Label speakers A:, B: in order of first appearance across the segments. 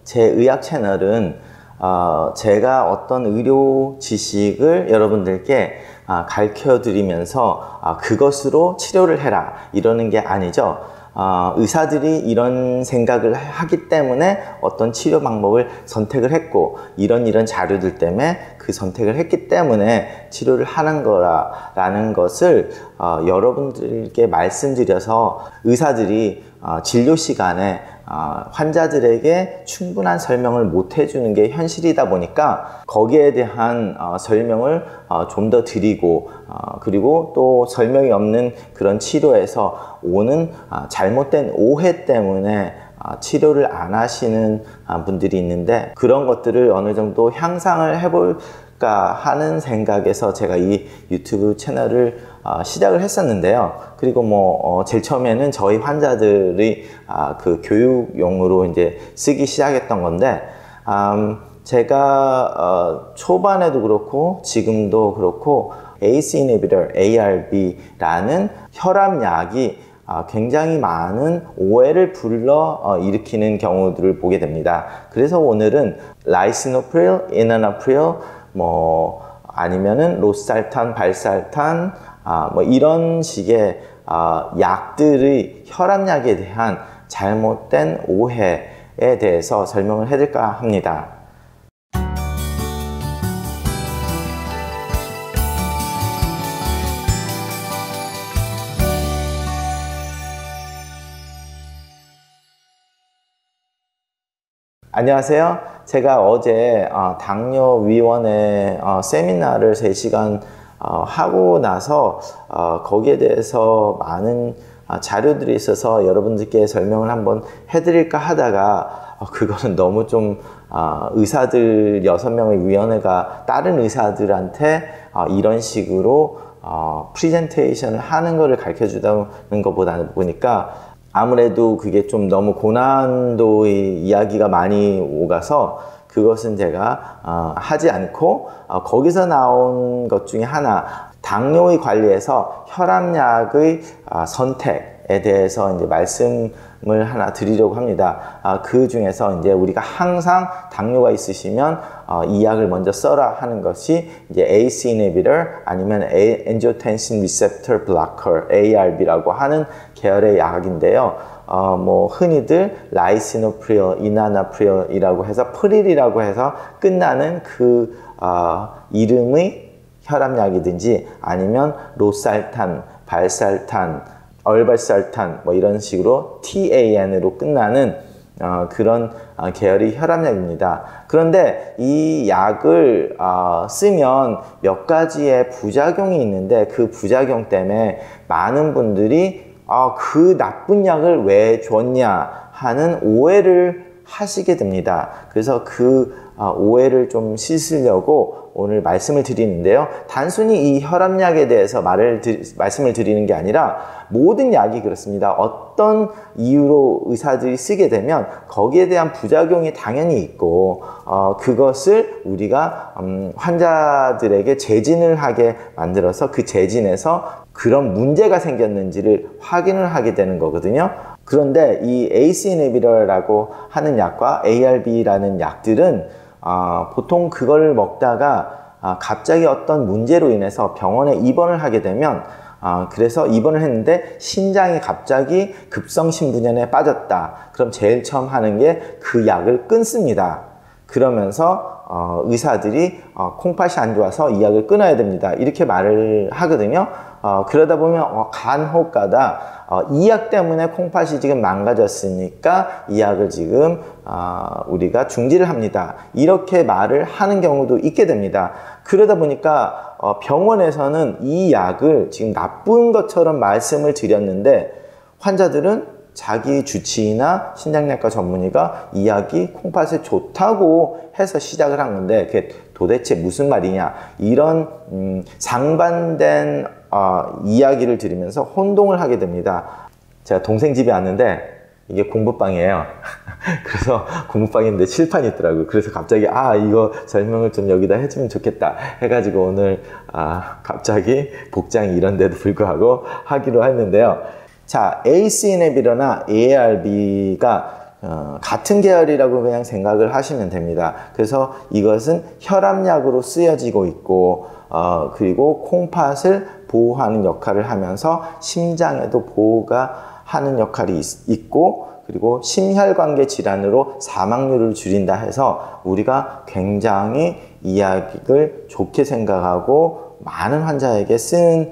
A: 제 의학 채널은 제가 어떤 의료 지식을 여러분들께 가르쳐 드리면서 그것으로 치료를 해라 이러는 게 아니죠. 의사들이 이런 생각을 하기 때문에 어떤 치료 방법을 선택을 했고 이런 자료들 때문에 그 선택을 했기 때문에 치료를 하는 거라는 것을 여러분들께 말씀드려서 의사들이 진료 시간에 환자들에게 충분한 설명을 못 해주는 게 현실이다 보니까 거기에 대한 설명을 좀 더 드리고 그리고 또 설명이 없는 그런 치료에서 오는 잘못된 오해 때문에 치료를 안 하시는 분들이 있는데 그런 것들을 어느 정도 향상을 해볼까 하는 생각에서 제가 이 유튜브 채널을 시작을 했었는데요. 그리고 제일 처음에는 저희 환자들이 그 교육용으로 이제 쓰기 시작했던 건데 제가 초반에도 그렇고 지금도 그렇고 ACE inhibitor, ARB라는 혈압약이 굉장히 많은 오해를 불러 일으키는 경우들을 보게 됩니다. 그래서 오늘은 라이시노프릴, 이나나프릴, 아니면은 로스살탄, 발살탄, 이런 식의 약들의 혈압약에 대한 잘못된 오해에 대해서 설명을 해드릴까 합니다. 안녕하세요. 제가 어제 당뇨위원회 세미나를 3시간 하고 나서 거기에 대해서 많은 자료들이 있어서 여러분들께 설명을 한번 해드릴까 하다가 그거는 너무 좀 의사들 6명의 위원회가 다른 의사들한테 이런 식으로 프리젠테이션을 하는 거를 가르쳐 주다는 것보다 보니까 아무래도 그게 좀 너무 고난도의 이야기가 많이 오가서 그것은 제가 하지 않고 거기서 나온 것 중에 하나 당뇨의 관리에서 혈압약의 선택에 대해서 이제 말씀을 하나 드리려고 합니다. 그 중에서 이제 우리가 항상 당뇨가 있으시면 이 약을 먼저 써라 하는 것이 이제 ACE inhibitor 아니면 angiotensin receptor blocker ARB라고 하는 계열의 약인데요. 흔히들 라이시노프릴, 이나나프릴이라고 해서 프릴이라고 해서 끝나는 그 이름의 혈압약이든지 아니면 로살탄, 발살탄, 얼발살탄 이런 식으로 TAN으로 끝나는 그런 계열의 혈압약입니다. 그런데 이 약을 쓰면 몇 가지의 부작용이 있는데 그 부작용 때문에 많은 분들이 그 나쁜 약을 왜 줬냐 하는 오해를 하시게 됩니다. 그래서 그 오해를 좀 씻으려고 오늘 말씀을 드리는데요. 단순히 이 혈압약에 대해서 말씀을 드리는 게 아니라 모든 약이 그렇습니다. 어떤 이유로 의사들이 쓰게 되면 거기에 대한 부작용이 당연히 있고 그것을 우리가 환자들에게 재진을 하게 만들어서 그 재진에서 그런 문제가 생겼는지를 확인을 하게 되는 거거든요. 그런데 이 ACE inhibitor라고 하는 약과 ARB라는 약들은 보통 그걸 먹다가 갑자기 어떤 문제로 인해서 병원에 입원을 하게 되면 그래서 입원을 했는데 심장이 갑자기 급성심부전에 빠졌다. 그럼 제일 처음 하는 게 그 약을 끊습니다. 그러면서 의사들이 콩팥이 안 좋아서 이 약을 끊어야 됩니다. 이렇게 말을 하거든요. 그러다 보면 간혹 가다 이 약 때문에 콩팥이 지금 망가졌으니까 이 약을 지금 우리가 중지를 합니다. 이렇게 말을 하는 경우도 있게 됩니다. 그러다 보니까 병원에서는 이 약을 지금 나쁜 것처럼 말씀을 드렸는데 환자들은 자기 주치의나 신장내과 전문의가 이 약이 콩팥에 좋다고 해서 시작을 한 건데 그게 도대체 무슨 말이냐 이런 상반된 이야기를 들으면서 혼동을 하게 됩니다. 제가 동생 집에 왔는데 이게 공부방이에요. 그래서 공부방인데 칠판이 있더라고요. 그래서 갑자기 이거 설명을 좀 여기다 해주면 좋겠다 해가지고 오늘 갑자기 복장이 이런데도 불구하고 하기로 했는데요. 자, ACE inhibitor나 ARB가 같은 계열이라고 그냥 생각을 하시면 됩니다. 그래서 이것은 혈압약으로 쓰여지고 있고 그리고 콩팥을 보호하는 역할을 하면서 심장에도 보호가 하는 역할이 있고 그리고 심혈관계 질환으로 사망률을 줄인다 해서 우리가 굉장히 이 약을 좋게 생각하고 많은 환자에게 쓰는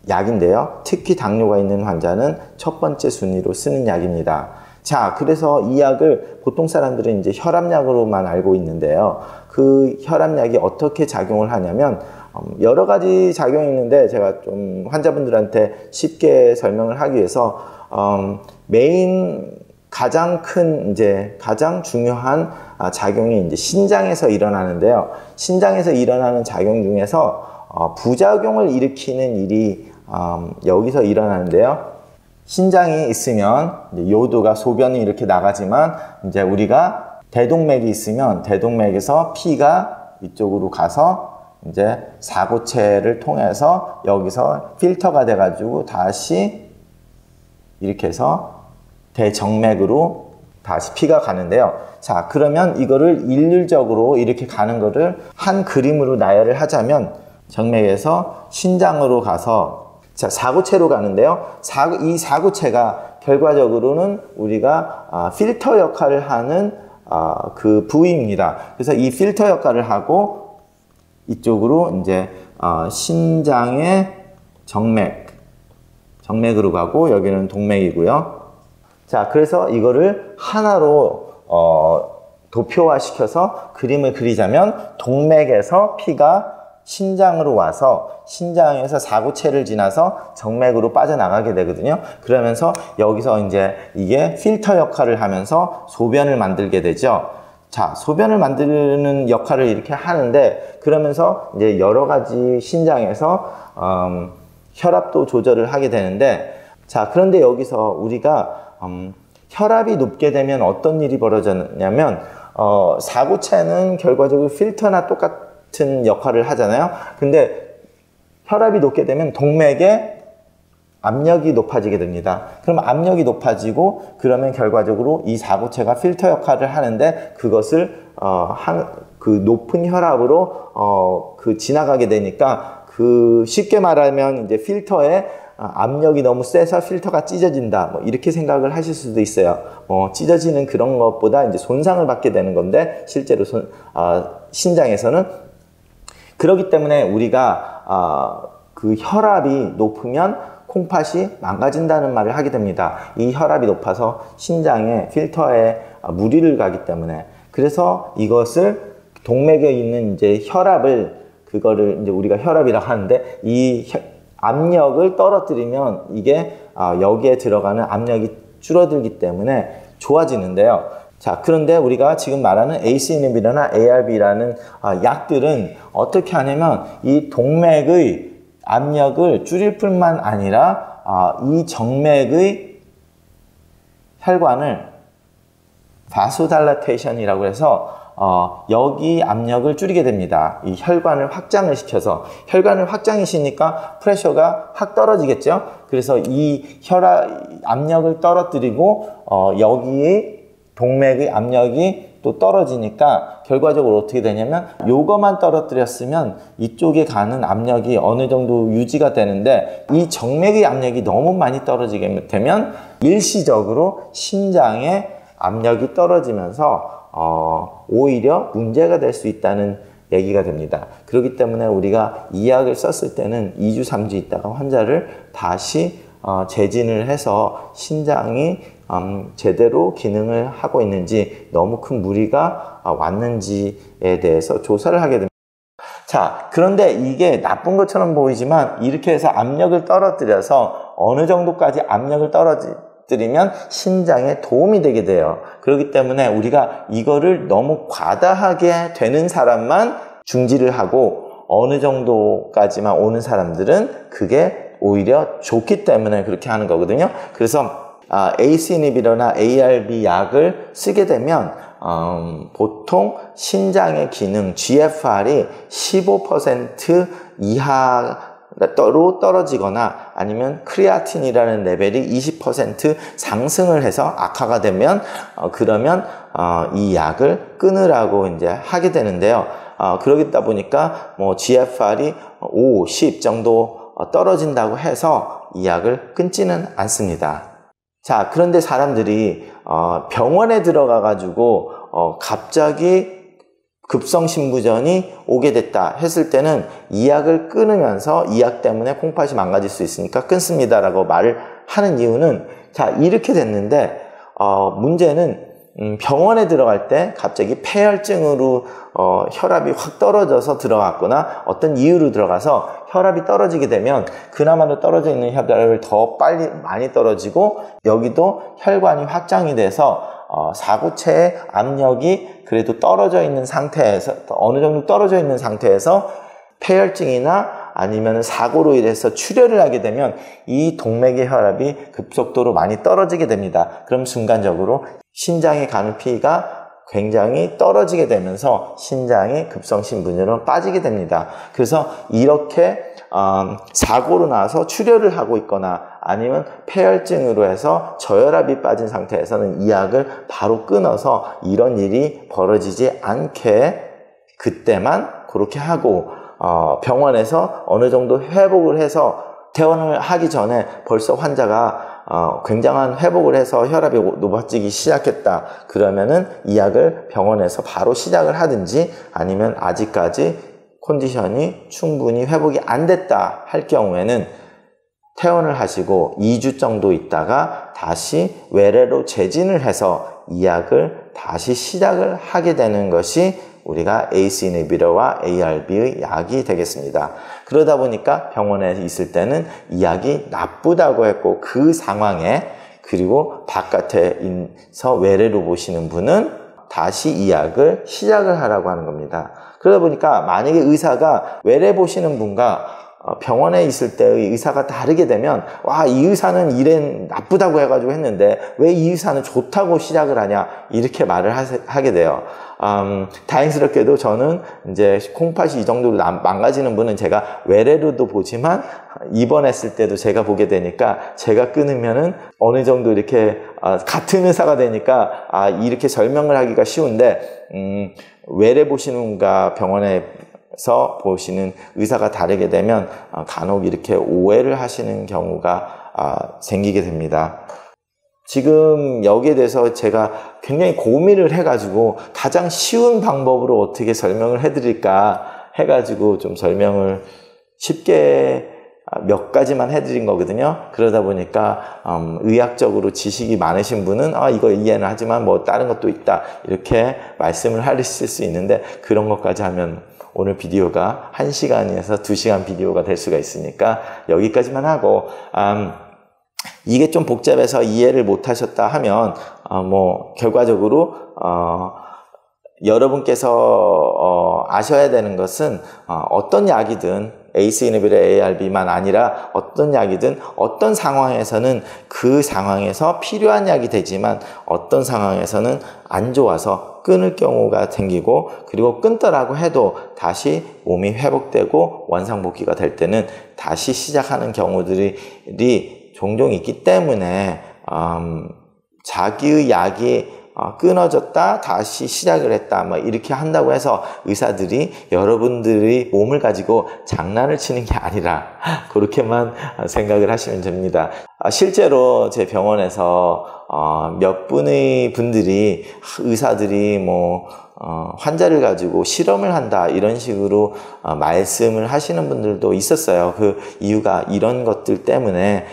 A: 약인데요. 특히 당뇨가 있는 환자는 첫 번째 순위로 쓰는 약입니다. 자, 그래서 이 약을 보통 사람들은 이제 혈압약으로만 알고 있는데요. 그 혈압약이 어떻게 작용을 하냐면 여러 가지 작용이 있는데 제가 좀 환자분들한테 쉽게 설명을 하기 위해서 가장 중요한 작용이 이제 신장에서 일어나는데요. 신장에서 일어나는 작용 중에서 부작용을 일으키는 일이 여기서 일어나는데요. 신장이 있으면 요도가 소변이 이렇게 나가지만 이제 우리가 대동맥이 있으면 대동맥에서 피가 이쪽으로 가서 이제 사고체를 통해서 여기서 필터가 돼 가지고 다시 이렇게 해서 대정맥으로 다시 피가 가는데요. 자, 그러면 이거를 일률적으로 이렇게 가는 거를 한 그림으로 나열을 하자면 정맥에서 신장으로 가서 자, 사고체로 가는데요. 이 사고체가 결과적으로는 우리가 필터 역할을 하는 그 부위입니다. 그래서 이 필터 역할을 하고 이쪽으로 이제 신장의 정맥으로 가고 여기는 동맥이고요. 자, 그래서 이거를 하나로 도표화시켜서 그림을 그리자면 동맥에서 피가 신장으로 와서 신장에서 사고체를 지나서 정맥으로 빠져나가게 되거든요. 그러면서 여기서 이제 이게 필터 역할을 하면서 소변을 만들게 되죠. 자, 소변을 만드는 역할을 이렇게 하는데 그러면서 이제 여러 가지 신장에서 혈압도 조절을 하게 되는데 자, 그런데 여기서 우리가 혈압이 높게 되면 어떤 일이 벌어졌냐면 사고체는 결과적으로 필터나 똑같은 역할을 하잖아요. 근데 혈압이 높게 되면 동맥에 압력이 높아지게 됩니다. 그럼 압력이 높아지고 그러면 결과적으로 이 사고체가 필터 역할을 하는데 그것을 그 높은 혈압으로 지나가게 되니까 쉽게 말하면 이제 필터에 압력이 너무 세서 필터가 찢어진다. 뭐 이렇게 생각을 하실 수도 있어요. 찢어지는 그런 것보다 이제 손상을 받게 되는 건데 실제로 신장에서는 그렇기 때문에 우리가 그 혈압이 높으면 콩팥이 망가진다는 말을 하게 됩니다. 이 혈압이 높아서 신장에 필터에 무리를 가기 때문에 그래서 이것을 동맥에 있는 이제 그거를 이제 우리가 혈압이라고 하는데 이 압력을 떨어뜨리면 이게 여기에 들어가는 압력이 줄어들기 때문에 좋아지는데요. 자, 그런데 우리가 지금 말하는 ACE inhibitor나 ARB라는 약들은 어떻게 하냐면 이 동맥의 압력을 줄일 뿐만 아니라 이 정맥의 혈관을 바소달라테이션이라고 해서 여기 압력을 줄이게 됩니다. 이 혈관을 확장을 시켜서 혈관을 확장시키니까 프레셔가 확 떨어지겠죠. 그래서 이 압력을 떨어뜨리고 여기에 동맥의 압력이 또 떨어지니까 결과적으로 어떻게 되냐면 요거만 떨어뜨렸으면 이쪽에 가는 압력이 어느 정도 유지가 되는데 이 정맥의 압력이 너무 많이 떨어지게 되면 일시적으로 신장의 압력이 떨어지면서 오히려 문제가 될 수 있다는 얘기가 됩니다. 그렇기 때문에 우리가 이 약을 썼을 때는 2주, 3주 있다가 환자를 다시 재진을 해서 신장이 제대로 기능을 하고 있는지 너무 큰 무리가 왔는지에 대해서 조사를 하게 됩니다. 자, 그런데 이게 나쁜 것처럼 보이지만 이렇게 해서 압력을 떨어뜨려서 어느 정도까지 압력을 떨어뜨리면 신장에 도움이 되게 돼요. 그렇기 때문에 우리가 이거를 너무 과다하게 되는 사람만 중지를 하고 어느 정도까지만 오는 사람들은 그게 오히려 좋기 때문에 그렇게 하는 거거든요. 그래서 ACE inhibitor나 ARB 약을 쓰게 되면 보통 신장의 기능 GFR이 15% 이하 떨어지거나 아니면 크레아틴이라는 레벨이 20% 상승을 해서 악화가 되면 그러면 이 약을 끊으라고 이제 하게 되는데요. 그러다 보니까 뭐 GFR이 5, 10 정도 떨어진다고 해서 이 약을 끊지는 않습니다. 자, 그런데 사람들이 병원에 들어가 가지고 갑자기 급성심부전이 오게 됐다 했을 때는 이 약을 끊으면서 이 약 때문에 콩팥이 망가질 수 있으니까 끊습니다 라고 말을 하는 이유는, 자, 이렇게 됐는데 문제는 병원에 들어갈 때 갑자기 폐혈증으로 혈압이 확 떨어져서 들어갔거나 어떤 이유로 들어가서 혈압이 떨어지게 되면 그나마도 떨어져 있는 혈압을 더 빨리 많이 떨어지고 여기도 혈관이 확장이 돼서 사구체의 압력이 그래도 떨어져 있는 상태에서, 어느 정도 떨어져 있는 상태에서 폐혈증이나 아니면 사고로 인해서 출혈을 하게 되면 이 동맥의 혈압이 급속도로 많이 떨어지게 됩니다. 그럼 순간적으로 신장에 가는 피가 굉장히 떨어지게 되면서 신장이 급성심부전으로 빠지게 됩니다. 그래서 이렇게 사고로 나서 출혈을 하고 있거나 아니면 폐혈증으로 해서 저혈압이 빠진 상태에서는 이 약을 바로 끊어서 이런 일이 벌어지지 않게 그때만 그렇게 하고, 병원에서 어느 정도 회복을 해서 퇴원을 하기 전에 벌써 환자가 굉장한 회복을 해서 혈압이 높아지기 시작했다. 그러면은 이 약을 병원에서 바로 시작을 하든지 아니면 아직까지 컨디션이 충분히 회복이 안 됐다 할 경우에는 퇴원을 하시고 2주 정도 있다가 다시 외래로 재진을 해서 이 약을 다시 시작을 하게 되는 것이 우리가 ACE 이니비터와 ARB의 약이 되겠습니다. 그러다 보니까 병원에 있을 때는 이 약이 나쁘다고 했고 그 상황에, 그리고 바깥에서 외래로 보시는 분은 다시 이 약을 시작을 하라고 하는 겁니다. 그러다 보니까 만약에 의사가 외래 보시는 분과 병원에 있을 때의 의사가 다르게 되면, 와, 이 의사는 이래 나쁘다고 해가지고 했는데 왜 이 의사는 좋다고 시작을 하냐, 이렇게 말을 하게 돼요. 다행스럽게도 저는 이제 콩팥이 이 정도로 망가지는 분은 제가 외래로도 보지만 입원했을 때도 제가 보게 되니까 제가 끊으면은 어느 정도 이렇게 같은 의사가 되니까 이렇게 설명을 하기가 쉬운데, 외래 보시는 분과 병원에서 보시는 의사가 다르게 되면 간혹 이렇게 오해를 하시는 경우가 생기게 됩니다. 지금 여기에 대해서 제가 굉장히 고민을 해가지고 가장 쉬운 방법으로 어떻게 설명을 해드릴까 해가지고 좀 설명을 쉽게 몇 가지만 해드린 거거든요. 그러다 보니까 의학적으로 지식이 많으신 분은 이거 이해는 하지만 뭐 다른 것도 있다 이렇게 말씀을 하실 수 있는데, 그런 것까지 하면 오늘 비디오가 1시간에서 2시간 비디오가 될 수가 있으니까 여기까지만 하고, 이게 좀 복잡해서 이해를 못 하셨다 하면 뭐 결과적으로 여러분께서 아셔야 되는 것은 어떤 약이든 ACE 이니비터 ARB만 아니라 어떤 약이든 어떤 상황에서는 그 상황에서 필요한 약이 되지만 어떤 상황에서는 안 좋아서 끊을 경우가 생기고, 그리고 끊더라고 해도 다시 몸이 회복되고 원상복귀가 될 때는 다시 시작하는 경우들이 종종 있기 때문에 자기의 약이 끊어졌다 다시 시작을 했다 뭐 이렇게 한다고 해서 의사들이 여러분들의 몸을 가지고 장난을 치는 게 아니라 그렇게만 생각을 하시면 됩니다. 실제로 제 병원에서 몇 분의 분들이 의사들이 뭐 환자를 가지고 실험을 한다 이런 식으로 말씀을 하시는 분들도 있었어요. 그 이유가 이런 것들 때문에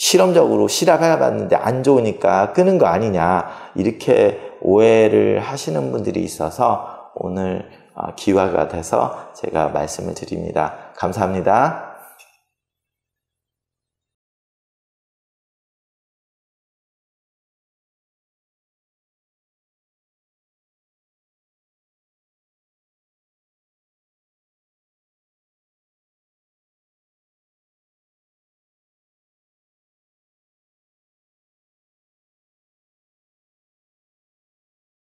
A: 실험적으로 실험해봤는데 안 좋으니까 끄는 거 아니냐 이렇게 오해를 하시는 분들이 있어서 오늘 기회가 돼서 제가 말씀을 드립니다. 감사합니다.